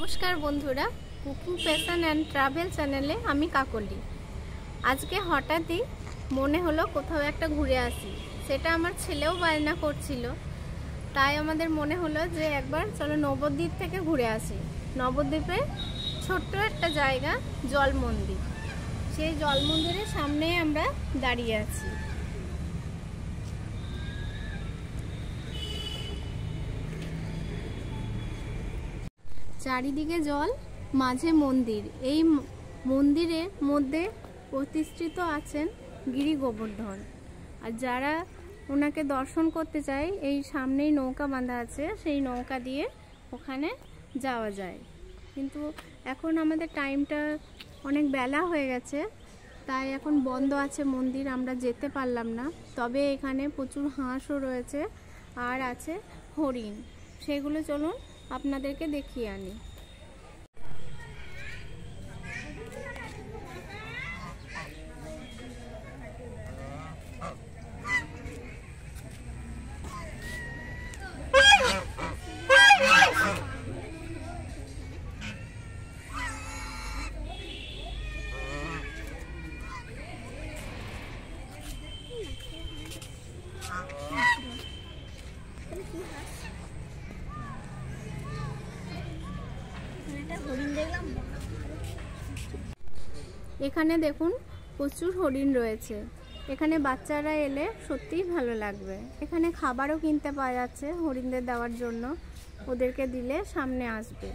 नमस्कार बंधुरा cooking passion and travel चैनेले आमी काकली। आज के हठात् ही मने हलो कोथाओ एकटा घुरे आसि, सेटा आमार छेलेओ बायना करछिलो, ताई आमादेर मने हलो जे एकबार चलो नवद्वीप थेके घुरे आसि। नवद्वीपे छोट्ट एकटा जायगा जल मंदिर, सेई जल मंदिरेर सामनेई आमरा दाड़िये आछि। चारिदिके जल माझे मंदिर, এই মন্দিরের মধ্যে প্রতিষ্ঠিত আছেন গিরি গোবর্ধন। আর যারা ওনাকে দর্শন করতে চায় এই সামনেই নৌকা বাঁধা আছে, সেই নৌকা দিয়ে ওখানে যাওয়া যায়। কিন্তু এখন আমাদের টাইমটা অনেক বেলা হয়ে গেছে, তাই এখন বন্ধ আছে মন্দির, আমরা যেতে পারলাম না। তবে এখানে প্রচুর হাঁসও রয়েছে আর আছে হরিণ, সেগুলো চলুন আপনাদেরকে দেখিয়ে আনি। এখানে দেখুন প্রচুর হরিণ রয়েছে, এখানে বাচ্চারা এলে সত্যিই ভালো লাগবে। এখানে খাবারও কিনতে পাওয়া যাচ্ছে হরিণদের দেওয়ার জন্য, ওদেরকে দিলে সামনে আসবে।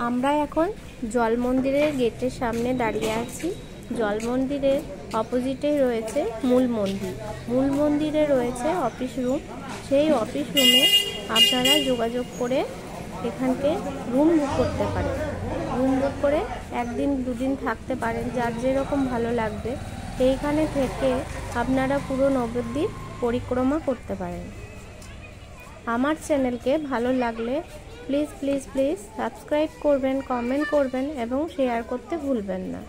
আমরা এখন জল মন্দিরের গেটের সামনে দাঁড়িয়ে আছি। জল মন্দিরের অপোজিটেই রয়েছে মূল মন্দির, মূল মন্দিরে রয়েছে অফিস রুম। সেই অফিস রুমে আপনারা যোগাযোগ করে এখানকে রুম বুক করতে পারেন। রুম বুক করে একদিন দুদিন থাকতে পারেন, যার যেরকম ভালো লাগবে। এইখানে থেকে আপনারা পুরো নবদ্বীপ পরিক্রমা করতে পারেন। আমার চ্যানেলকে ভালো লাগলে প্লিজ প্লিজ প্লিজ সাবস্ক্রাইব করবেন, কমেন্ট করবেন এবং শেয়ার করতে ভুলবেন না।